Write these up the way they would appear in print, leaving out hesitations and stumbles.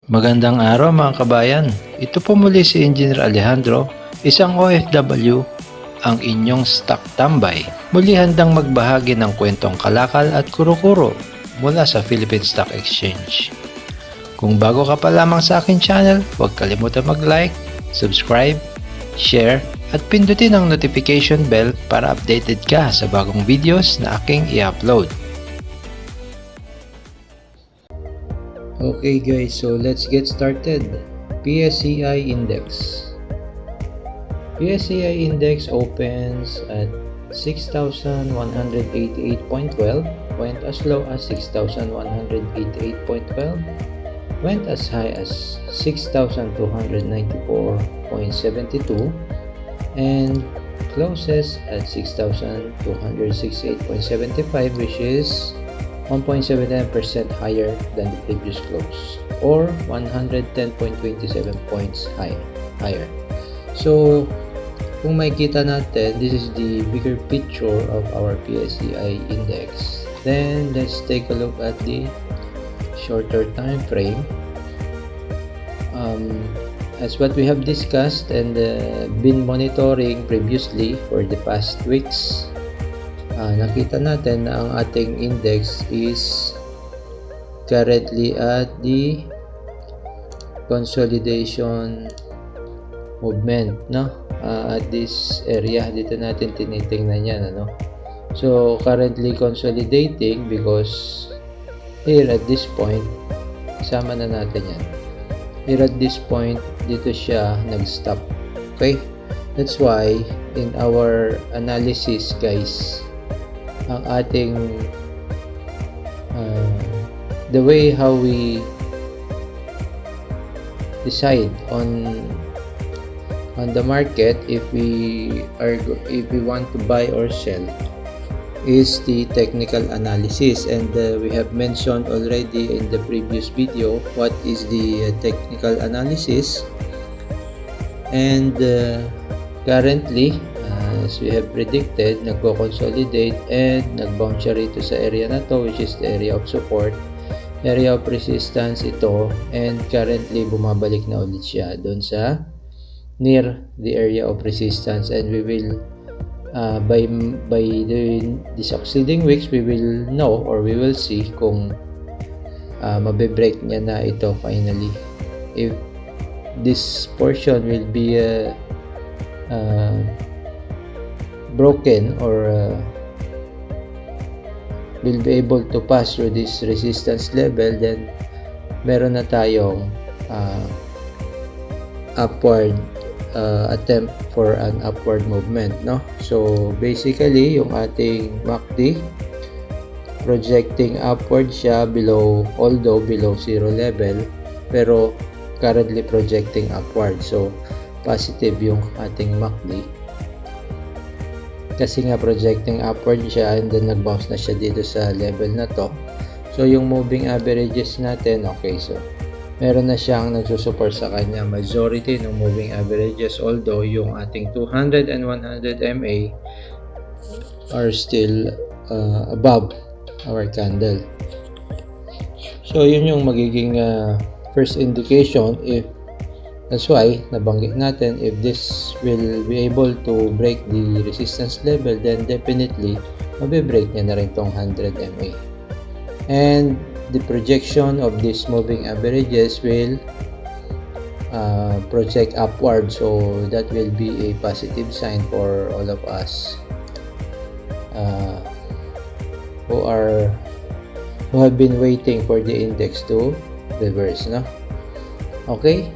Magandang araw mga kabayan. Ito po muli si Engineer Alejandro, isang OFW, ang inyong stock tambay. Muli handang magbahagi ng kwentong kalakal at kuro-kuro mula sa Philippine Stock Exchange. Kung bago ka pa lamang sa akin channel, huwag kalimutan mag-like, subscribe, share, at pindutin ang notification bell para updated ka sa bagong videos na aking i-upload. Okay guys, so let's get started. PSCI Index. PSCI Index opens at 6,188.12, went as low as 6,188.12, went as high as 6,294.72, and closes at 6,268.75, which is 1.79% higher than the previous close, or 110.27 points higher. So, kung makikita natin, this is the bigger picture of our PSCI index. Then, let's take a look at the shorter time frame. As what we have discussed and been monitoring previously for the past weeks, nakita natin na ang ating index is currently at the consolidation movement, no? At this area dito natin tinitingnan yan, ano? So currently consolidating because here at this point, isama na natin yan. Here at this point, dito siya nag-stop. Okay? That's why in our analysis, guys, ang ating the way how we decide on the market if we want to buy or sell is the technical analysis, and we have mentioned already in the previous video what is the technical analysis. And currently, as we have predicted, nagko-consolidate and nag-bounce siya rito sa area na to, which is the area of support, area of resistance ito, and currently bumabalik na ulit siya doon sa near the area of resistance. And we will by the succeeding weeks, we will know or we will see kung mabe-break niya na ito finally, if this portion will be broken or will be able to pass through this resistance level, then meron na tayong upward attempt for an upward movement, no? So basically yung ating MACD projecting upward siya although below zero level, pero currently projecting upward. So positive yung ating MACD kasi nga projecting upward siya, and then nag-bounce na siya dito sa level na to. So yung moving averages natin, okay, so meron na siyang nagsusupport sa kanya majority ng moving averages, although yung ating 200 and 100 MA are still above our candle. So yun yung magiging first indication. If that's why nabanggit natin, if this will be able to break the resistance level, then definitely mabe-break niya na rin tong 100 MA. And the projection of these moving averages will project upward, so that will be a positive sign for all of us who have been waiting for the index to reverse, no? Okay.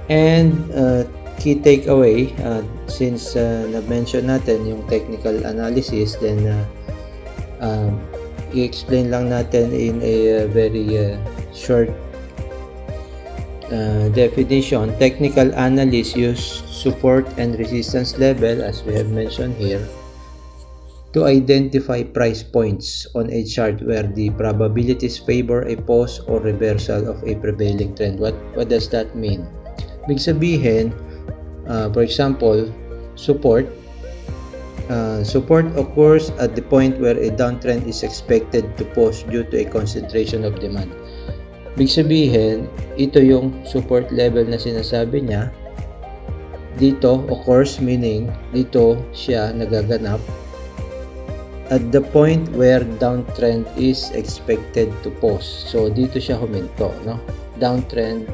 And key takeaway, since na-mention natin yung technical analysis, then i-explain lang natin in a very short definition. Technical analysis use support and resistance level, as we have mentioned here, to identify price points on a chart where the probabilities favor a pause or reversal of a prevailing trend. What does that mean? Ibig sabihin, for example, support occurs at the point where a downtrend is expected to pause due to a concentration of demand. Ibig sabihin, ito yung support level na sinasabi niya. Dito occurs, meaning dito siya nagaganap at the point where downtrend is expected to pause. So dito siya huminto, no? Downtrend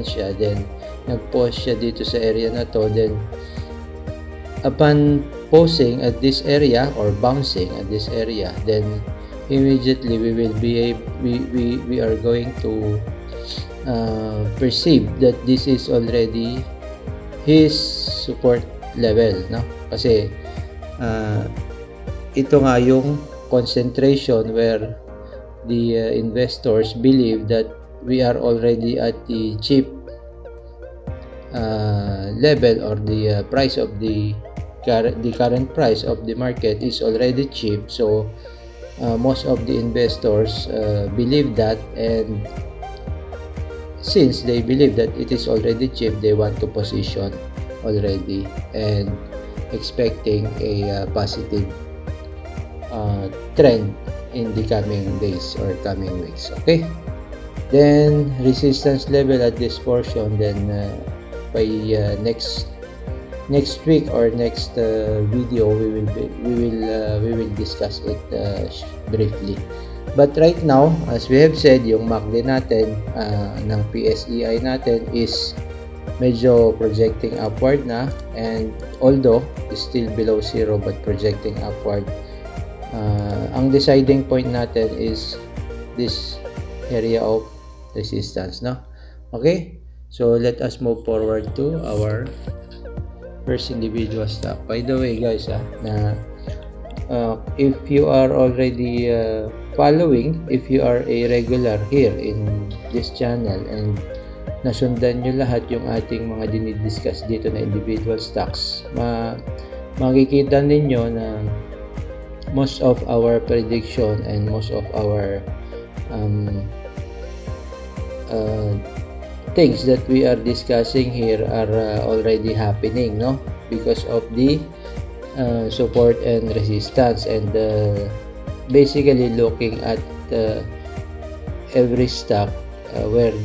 siya, then nag-pause siya dito sa area na to, then upon pausing at this area or bouncing at this area, then immediately we are going to perceive that this is already his support level, no? Kasi ito nga yung concentration where the investors believe that we are already at the cheap level, or the price of the current price of the market is already cheap. So most of the investors believe that, and since they believe that it is already cheap, they want to position already and expecting a positive trend in the coming days or coming weeks. Okay, then resistance level at this portion, then by next week or next video we will discuss it briefly. But right now, as we have said, yung MACD natin ng PSEI natin is medyo projecting upward na, and although is still below zero but projecting upward. Ang deciding point natin is this area of resistance, no? Okay, so let us move forward to our first individual stock. By the way guys, if you are already following, if you are a regular here in this channel and nasundan nyo lahat yung ating mga dinidiscuss dito na individual stocks, makikita ninyo na most of our prediction and most of our things that we are discussing here are already happening, no? Because of the support and resistance, and basically looking at every stock where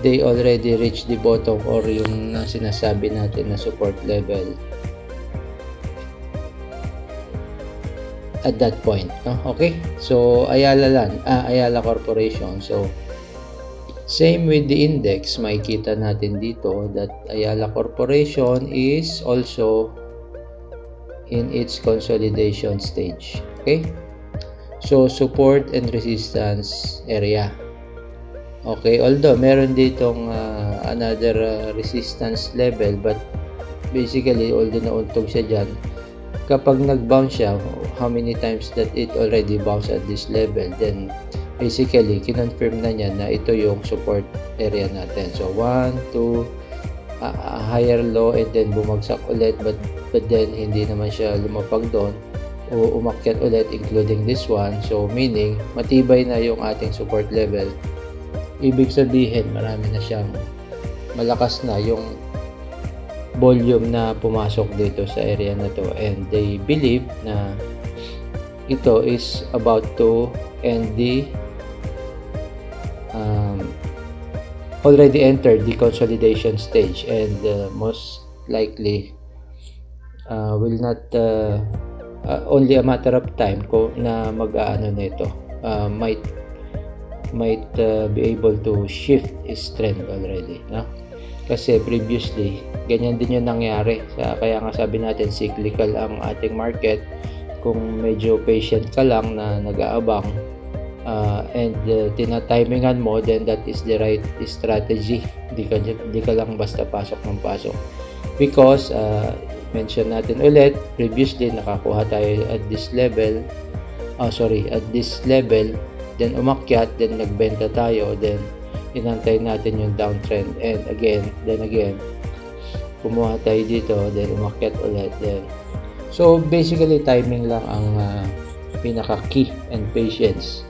they already reach the bottom or yung sinasabi natin na support level at that point, no? Okay, so Ayala Corporation. So same with the index, makikita natin dito that Ayala Corporation is also in its consolidation stage. Okay, so support and resistance area. Okay, although meron ditong another resistance level, but basically although nauntog siya dyan, kapag nag-bounce siya, how many times that it already bounced at this level, then basically kinonfirm na niya na ito yung support area natin. So 1, 2, higher low, and then bumagsak ulit, but then hindi naman siya lumapag doon o umakyat ulit including this one. So meaning matibay na yung ating support level. Ibig sabihin marami na siyang, malakas na yung volume na pumasok dito sa area na to, and they believe na ito is about to end the already entered the consolidation stage, and most likely will not only a matter of time na mag-aano na ito, might be able to shift its trend already, no? Kasi previously ganyan din yung nangyari, kaya nga sabi natin cyclical ang ating market. Kung medyo patient ka lang na nag-aabang and tinatimingan mo, then that is the right strategy. Di ka lang basta pasok ng pasok, because mention natin ulit, previously nakakuha tayo at this level, then umakyat, then nagbenta tayo, then inantay natin yung downtrend, and then again kumuha tayo dito, then umakyat ulit, then so basically timing lang ang pinaka key, and patience,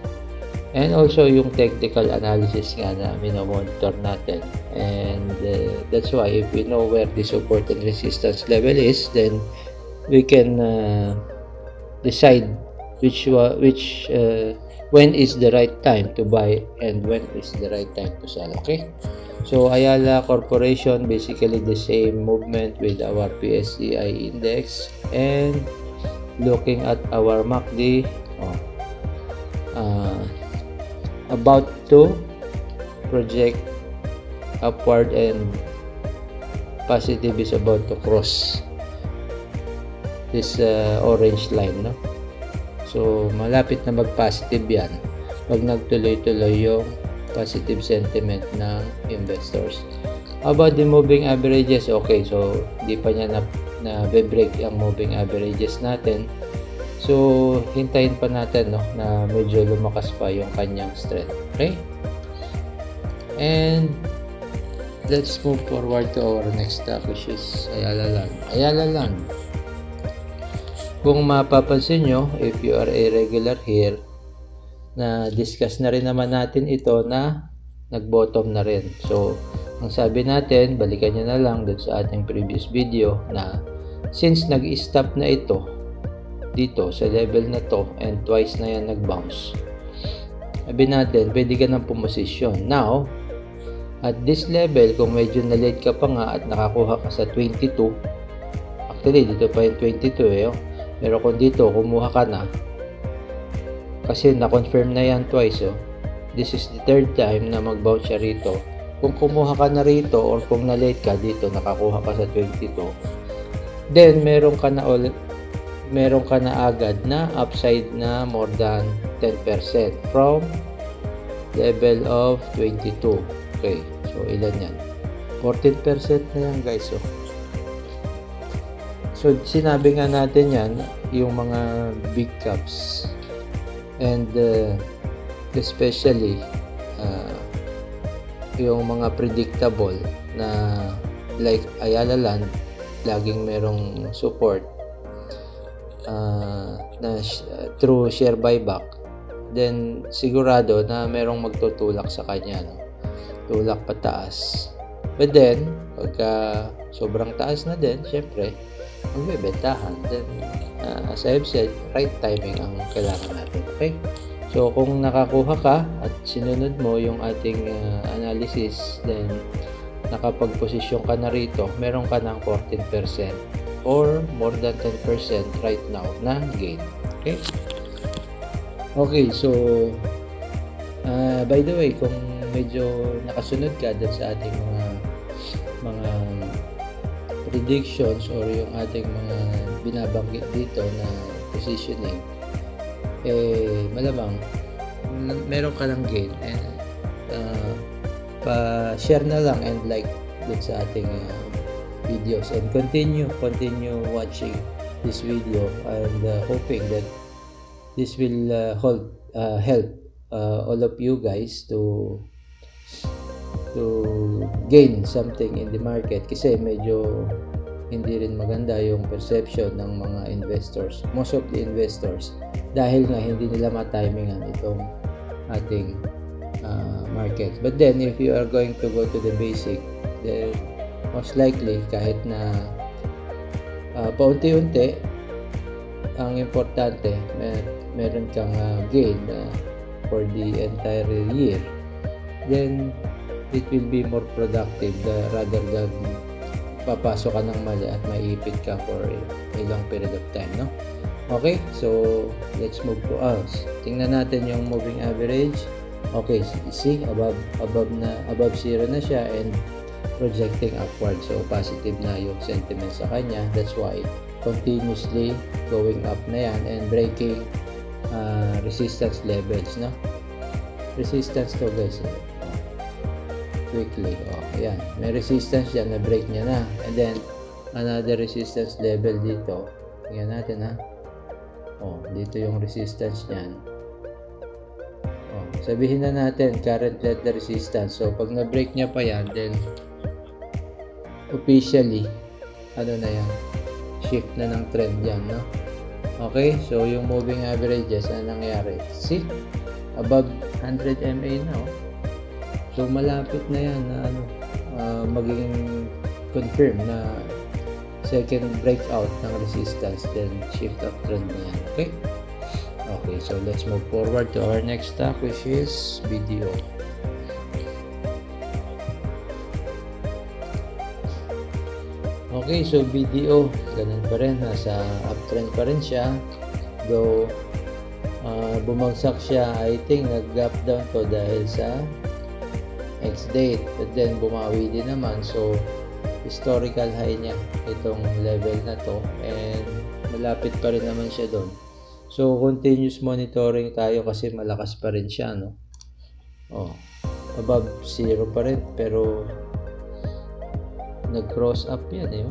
and also yung technical analysis nga na minomonitor natin. And that's why if we know where the support and resistance level is, then we can decide which when is the right time to buy and when is the right time to sell. Okay, so Ayala Corporation, basically the same movement with our PSCI index, and looking at our MACD, about to project upward and positive is about to cross this orange line, no? So malapit na mag-positive yan pag nagtuloy-tuloy yung positive sentiment ng investors. About the moving averages, okay, so di pa niya na break ang moving averages natin. So hintayin pa natin, no, na medyo lumakas pa yung kanyang strength. Okay? And let's move forward to our next stock, which is Ayala Land. Ayala Land. Kung mapapansin nyo, if you are a regular here, na discuss na rin naman natin ito na nag-bottom na rin. So, ang sabi natin, balikan nyo na lang dun sa ating previous video na since nag-stop na ito dito sa level na to and twice na yan nag-bounce, sabi natin, pwede ka ng pumosisyon. Now, at this level, kung medyo na-late ka pa nga at nakakuha ka sa 22, actually, dito pa yung 22 pero kung dito, kumuha ka na, kasi na-confirm na yan twice, this is the third time na mag-bounce siya rito. Kung kumuha ka na rito or kung na-late ka dito, nakakuha ka sa 22, then meron ka na agad na upside na more than 10% from level of 22. Okay, so ilan yan? 14% na yan, guys. So sinabi nga natin yan, yung mga big caps and especially yung mga predictable na like Ayala Land, laging merong support through share buyback, then sigurado na merong magtutulak sa kanya, no? Tulak pataas. But then pagka sobrang taas na din, syempre magbebentahan. Then as I've said, right timing ang kailangan natin. Okay, so kung nakakuha ka at sinunod mo yung ating analysis, then nakapag-posisyon ka na rito, meron ka ng 14% or more than 10% right now na gain. Okay, okay, so by the way, kung medyo nakasunod ka dun sa ating mga predictions or yung ating mga binabanggit dito na positioning, malamang meron ka ng gain, and pa-share na lang and like dun sa ating videos, and continue watching this video, and hoping that this will help all of you guys to gain something in the market, kasi medyo hindi rin maganda yung perception ng mga investors, most of the investors, dahil nga hindi nila matimingan itong ating market. But then if you are going to go to the basic, then most likely kahit na paunti-unti, ang importante meron kang gain for the entire year, then it will be more productive rather than papasok ka ng mali at maiipit ka for a long period of time, no? Okay, so let's move to us. Tingnan natin yung moving average. Okay, see, above zero na siya and projecting upward. So positive na yung sentiment sa kanya. That's why continuously going up na yan and breaking resistance levels, no? Resistance to, guys, quickly. Ayan, may resistance dyan, na-break niya na, and then another resistance level dito. Tingnan natin, ha. Dito yung resistance niyan. Sabihin na natin current level resistance. So pag na-break niya pa yan, then officially ano na yan, shift na ng trend yan, no? Okay, so yung moving averages na nangyari, see, above 100 MA na, so malapit na yan na magiging confirm na second breakout ng resistance, then shift up trend na yan. Okay, Okay, so let's move forward to our next stock, which is BDO. Okay, so BDO, ganun pa rin, nasa uptrend pa rin siya. Though, bumagsak siya, I think nag-gap down to dahil sa X-date. But then, bumawi din naman. So, historical high niya itong level na to. And, malapit pa rin naman siya doon. So, continuous monitoring tayo kasi malakas pa rin siya, no? Oh, above 0 pa rin. Pero, nag-cross up yan, eh.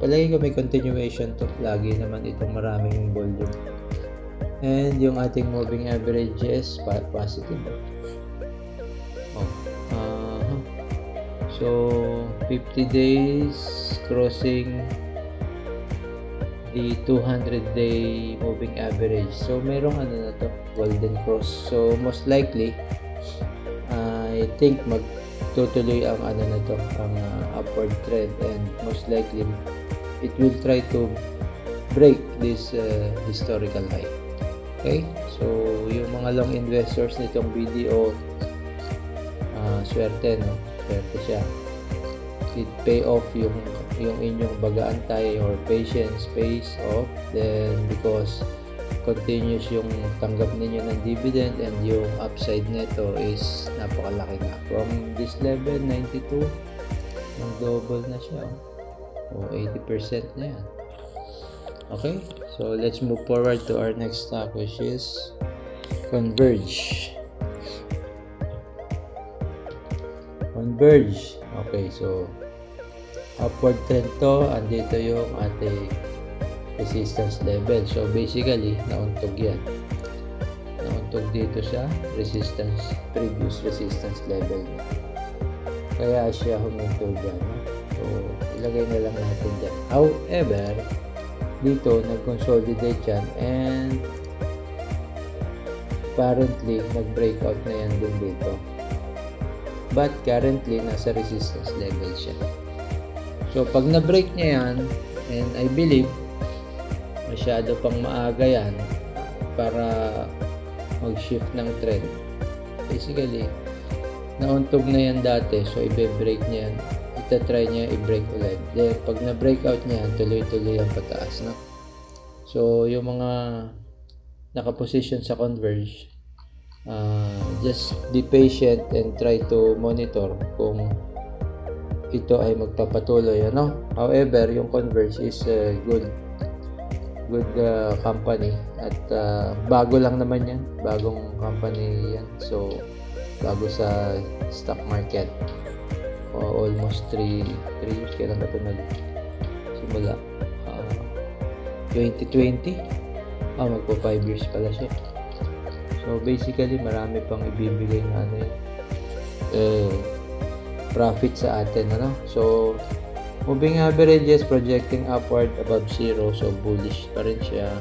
Palagi ko may continuation to. Lagi naman itong maraming volume. And yung ating moving averages, positive. So, 50 days crossing the 200-day moving average. So, merong ano na to, golden cross. So, most likely, I think magtutuloy ang ano na to, ang upward trend, and most likely it will try to break this historical high. Okay, so yung mga long investors nitong BDO, swerte, no? Swerte siya. It pay off yung inyong baga-antay or patience pays off, then because continuous yung tanggap ninyo ng dividend, and yung upside nito is napakalaki na. From this level, 92, nag-double na siya. O 80% na yan. Okay, so let's move forward to our next stock, which is Converge. Okay, so upward trend to, andito yung ating resistance level. So basically, nauntog yan. Nauntog dito sa previous resistance level niya. Kaya siya huminto dyan. So, ilagay na lang natin dyan. However, dito nag-consolidate yan, and apparently nag-breakout na yan din dito, but currently nasa resistance level siya. So pag na-break niya yan, and I believe masyado pang maaga yan para mag-shift ng trend. Basically, nauntog na yan dati, so i-break niya yan. Try niya i-break ulit. Then, pag na-breakout niya, tuloy-tuloy ang pataas, no? So, yung mga nakaposition sa Converge, just be patient and try to monitor kung ito ay magpapatuloy, ano? However, yung Converge is a good company, at bago lang naman yan. Bagong company yan. So, bago sa stock market. Almost 3 years. Kailan ba ito nagsimula? 2020. Magpo 5 years pala siya. So basically, marami pang ibibigay na profit sa atin, ano? So moving averages projecting upward above 0, so bullish pa rin siya.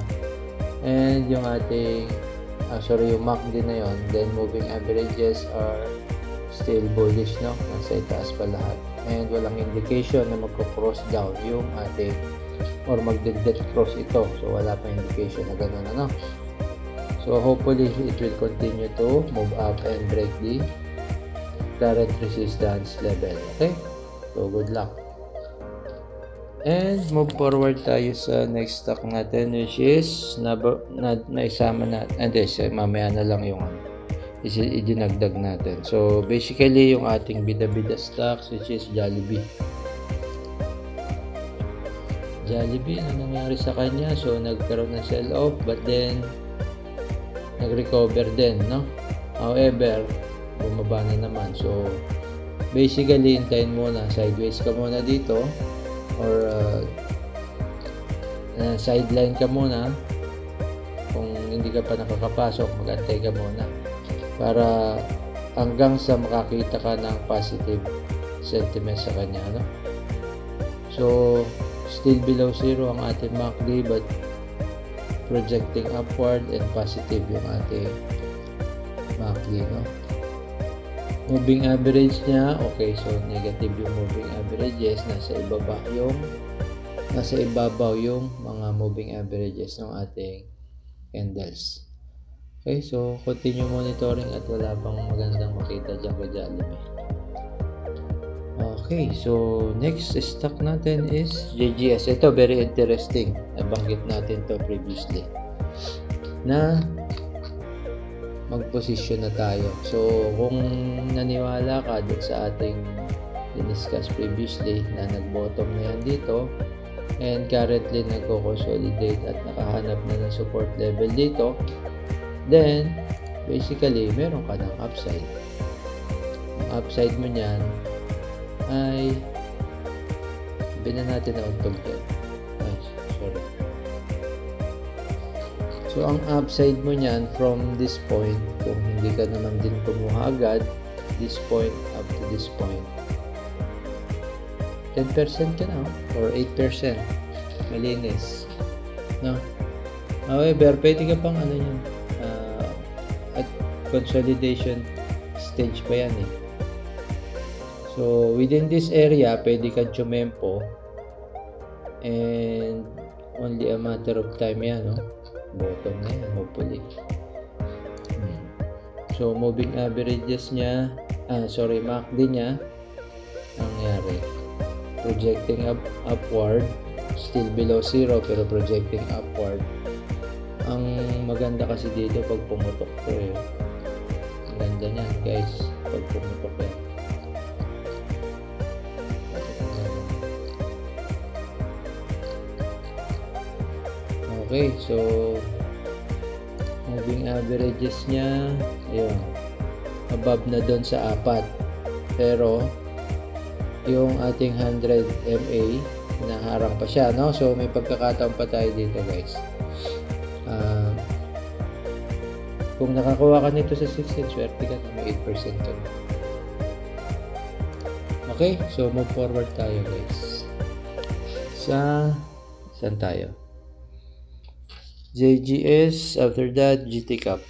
And yung ating yung MACD na yon, then moving averages are still bullish, no? Nasa itaas pa lahat, and walang indication na magko-cross down yung ating, or magde-dead cross ito. So wala pa indication na gano'n, ano? So hopefully it will continue to move up and break the current resistance level. Okay, so good luck, and move forward tayo sa next stock natin, which is naisama natin, mamaya na lang yung idinagdag natin. So basically, yung ating bida-bida stocks, which is Jollibee. Ano nangyari sa kanya? So nagkaroon ng sell-off, but then nag-recover din, no? However, bumaba na naman. So basically, hintayin muna, sideways ka muna dito, or sideline ka muna. Kung hindi ka pa nakakapasok, mag-antay ka muna para hanggang sa makakita ka ng positive sentiment sa kanya, no? So still below 0 ang ating MACD, but projecting upward and positive yung ating MACD, no? Moving average niya, okay, so negative yung moving averages, nasa ibabaw yung mga moving averages ng ating candles. Okay, so continue monitoring at wala pang magandang makita dyan kay Jollibee. Okay, so next stock natin is JGS. Ito very interesting. Nabanggit natin to previously na mag-position na tayo. So kung naniwala ka dun sa ating discuss previously na nag-bottom na yan dito and currently nagko-consolidate at nakahanap na ng support level dito, then basically meron ka ng upside. Ang upside mo niyan ay binan natin na untog yan. Ay, sorry. So ang upside mo niyan from this point, kung hindi ka naman din kumuha agad, this point up to this point, 10% ka na or 8%. Malinis. No? However, pwede ka pang ano yan, at consolidation stage pa yan eh. So, within this area, pwede kang tumempo and only a matter of time yan, no? Bottom na yan, hopefully. So, moving averages niya, MACD niya, nangyari. Projecting upward, still below 0 pero projecting upward. Ang maganda kasi dito pag pumutok to eh. Ang ganda niyan guys, pag pumutok yan. Okay, so moving averages niya, ayun, above na doon sa 4. Pero yung ating 100 MA naharang pa siya, no? So may pagkakataon pa tayo dito guys. Kung nakakuha ka nito sa 16, swerte ka na may 8% ka na. Okay, so move forward tayo guys. Saan tayo? JGS, after that GT Cap.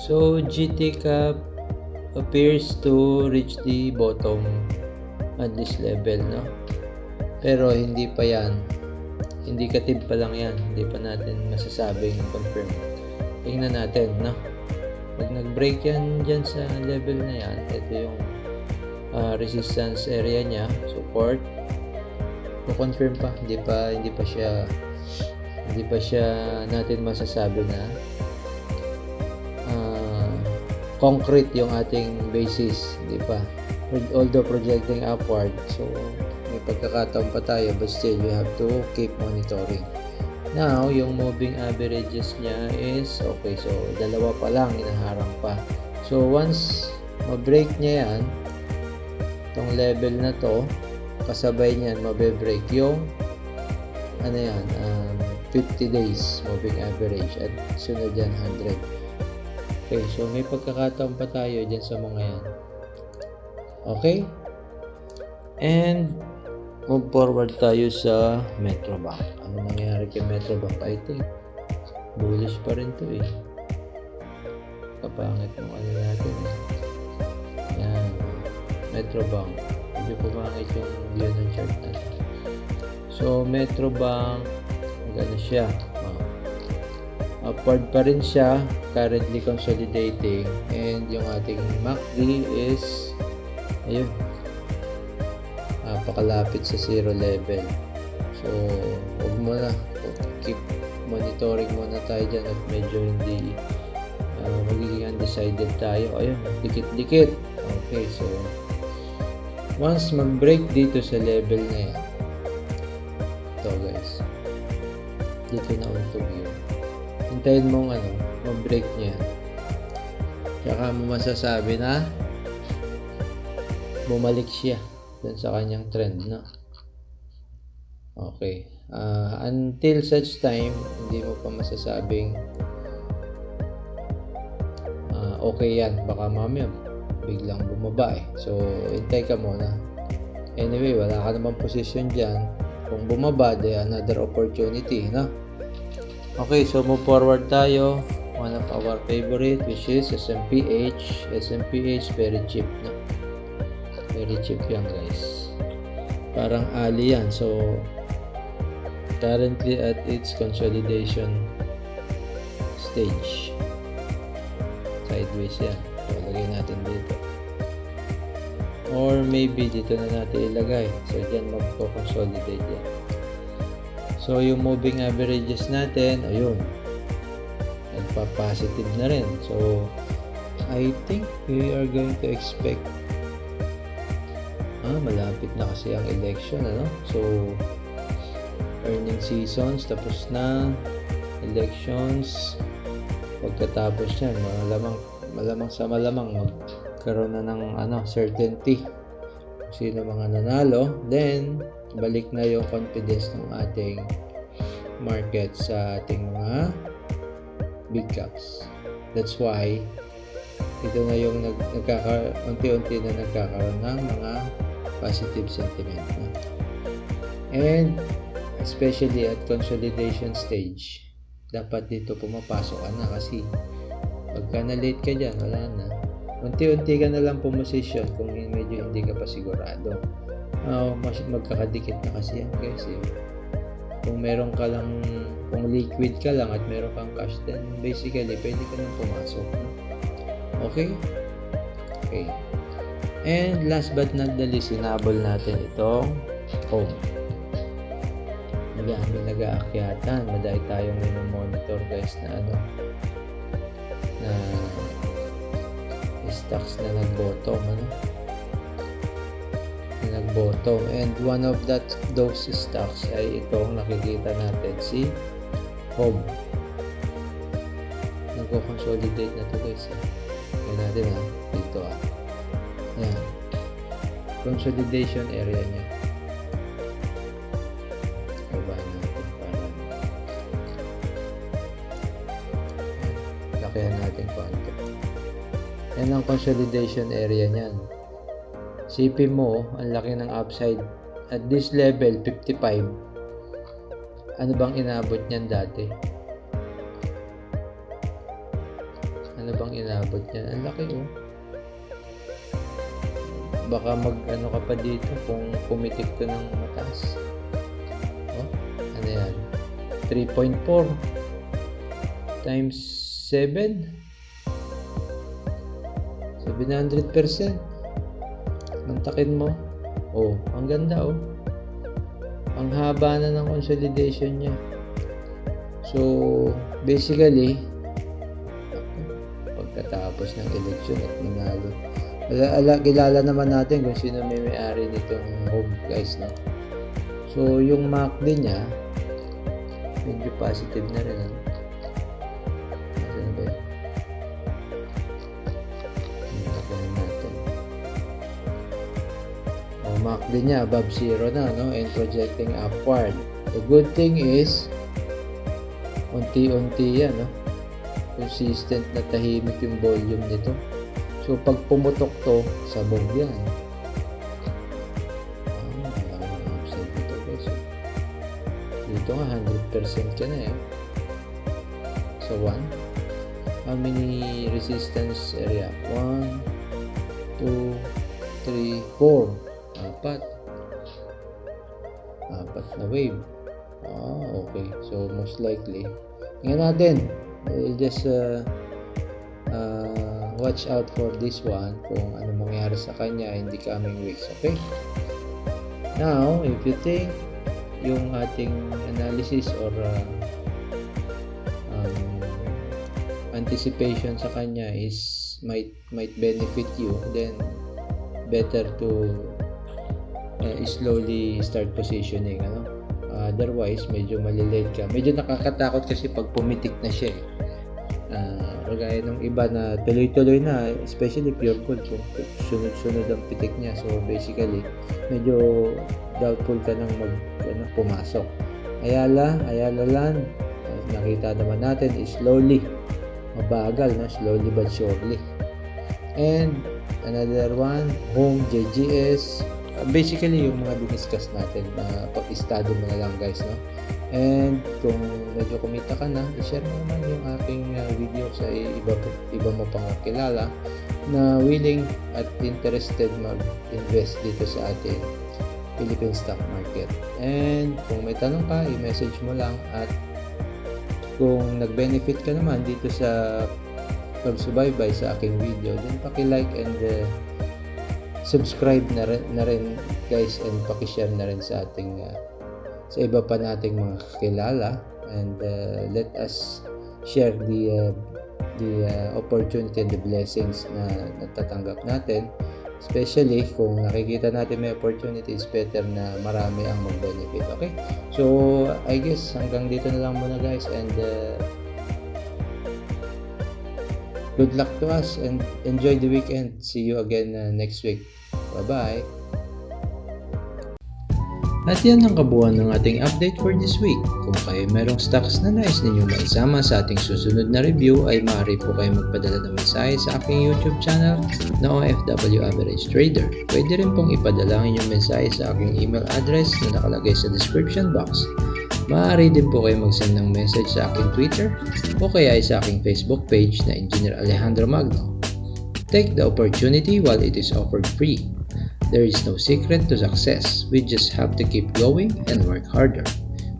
So GT Cap appears to reach the bottom at this level, no? Pero hindi pa yan, indicative pa lang yan, hindi pa natin masasabing confirm. Tingnan natin, no? Pag nag-break yan dyan sa level na yan, ito yung resistance area niya, support, confirm pa, hindi pa siya natin masasabi na concrete yung ating basis, di ba? Although projecting upward, so may pagkakataon pa tayo, but still you have to keep monitoring. Now, yung moving averages niya is okay, so dalawa pa lang, inaharang pa. So once ma-break niya yan, itong level na to, kasabay niyan mabe-break yung 50 days moving average at sunod yan 100. Okay, so may pagkakataon pa tayo dyan sa mga yan. Okay? And move forward tayo sa Metrobank. Ano nangyari kay Metrobank? I think bullish pa rin to eh. Kapangit ng ano natin eh. Yan. Metrobank. Medyo pumangit yung view ng chart natin. So Metrobank, maganda siya. Upward pa rin siya, currently consolidating, and yung ating MACD is ayun, napakalapit sa 0 level. So huwag mo na, keep monitoring muna tayo dyan at medyo hindi magiging undecided tayo. Ayun, dikit-dikit. Okay, so once mag-break dito sa level na yan, ito guys, dito na untog yun, hintayin mong mag-break niya, tsaka mo masasabi na bumalik siya dun sa kanyang trend, no? Okay, until such time hindi mo pa masasabing okay yan, baka mamaya biglang bumaba eh. So hintay ka muna. Anyway, wala ka namang position dyan. Kung bumaba, another opportunity, no? Okay, so move forward tayo. One of our favorite, which is SMPH. SMPH, very cheap, no? Very cheap yan guys, parang ali yan. So currently at its consolidation stage. Sideways yan. So, lagay natin dito. Or maybe dito na natin ilagay. So, dyan magpo-consolidate yan. So, yung moving averages natin, ayun. Nagpa-positive na rin. So, I think we are going to expect malapit na kasi ang election, ano? So, earning seasons, tapos na. Elections, pagkatapos yan, malamang sa malamang magkaroon na ng certainty kung sino mga nanalo. Then, balik na yung confidence ng ating market sa ating mga big caps. That's why ito na yung unti-unti na nagkakaroon ng mga positive sentiment. And especially at consolidation stage, dapat dito pumapasok ka na kasi pagka na-late ka dyan, wala na. Unti-unti ka na lang pumosisyon kung medyo hindi ka pa sigurado. Magkakadikit na kasi yan guys. Kung meron ka lang, kung liquid ka lang at meron kang cash, then basically pwede ka nang pumasok. Okay? Okay. And last but not the least, sinabol natin itong home. Kami nag-aakyatan. Madami tayong monitor guys na na stocks na nag-bottom, na nag-bottom. And one of those stocks ay itong nakikita natin, si home. Nagko-consolidate na to guys. Yan natin dito yan. Consolidation area niya. Lakihan natin konti. Yan ang consolidation area niyan. CP mo, ang laki ng upside. At this level, 55. Ano bang inabot niyan dati? Ano bang inabot niyan? Ang laki Baka ka pa dito kung pumitik to ng mataas. Ano yan? 3.4 times 7 700%. Mantakin mo. Ang ganda ang haba na ng consolidation niya. So basically pagkatapos ng election at nanalo, kilala naman natin kung sino may-ari nitong home guys, no? So yung MACD niya medyo positive na rin, MACD niya above 0 na, and projecting upward. The good thing is unti-unti yan, consistent na tahimik yung volume nito. So pag pumutok to, sabog yan. Upside dito guys. Dito nga 100% ka na So 1, how many resistance area? 1, 2, 3, 4. Apat na wave. Okay. So most likely, tingnan natin. We'll just watch out for this one kung ano mangyari sa kanya in the coming weeks. Okay? Now, if you think yung ating analysis or anticipation sa kanya is might benefit you, then better to slowly start positioning, otherwise medyo malilate ka. Medyo nakakatakot kasi pag pumitik na siya kagaya ng iba na tuloy-tuloy na, especially pure gold, kung sunod-sunod ang pitik niya. So basically medyo doubtful ka nang pumasok. Ayala Land, nakita naman natin is slowly, mabagal, slowly but surely. And another one, home, JGS, basically yung mga diniscuss natin, pag-study mo na lang guys, and kung medyo kumita ka na, i-share mo naman yung aking video sa iba mo pang kilala na willing at interested mag-invest dito sa ating Philippine stock market. And kung may tanong ka, i-message mo lang, at kung nag-benefit ka naman dito sa pagsubaybay sa aking video, then paki-like and subscribe na rin guys, and paki-share na rin sa ating sa iba pa nating mga kakilala, and let us share the opportunity and the blessings na natatanggap natin, especially kung nakikita natin may opportunities, better na marami ang mag-benefit. Okay, so I guess hanggang dito na lang muna guys, and good luck to us and enjoy the weekend. See you again next week. Bye bye. At yan ang kabuuan ng ating update for this week. Kung kayo merong stocks na nais ninyong maisama sa ating susunod na review, ay maaari po kayo magpadala ng mensahe sa aking YouTube channel na OFW Average Trader. Pwede rin pong ipadala ang inyong mensahe sa aking email address na nakalagay sa description box. Maaari din po kayo mag-send ng message sa aking Twitter o kaya ay sa aking Facebook page na Engineer Alejandro Magno. Take the opportunity while it is offered free. There is no secret to success. We just have to keep going and work harder.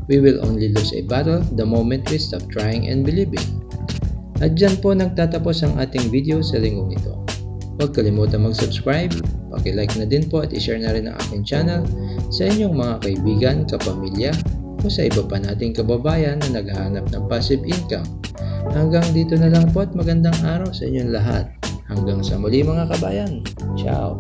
We will only lose a battle the moment we stop trying and believing. At dyan po nagtatapos ang ating video sa linggong ito. Huwag kalimutan mag-subscribe, paki-like na din po at i-share na rin ang aking channel sa inyong mga kaibigan, kapamilya, o sa iba pa nating kababayan na naghahanap ng passive income. Hanggang dito na lang po at magandang araw sa inyong lahat. Hanggang sa muli mga kabayan. Ciao!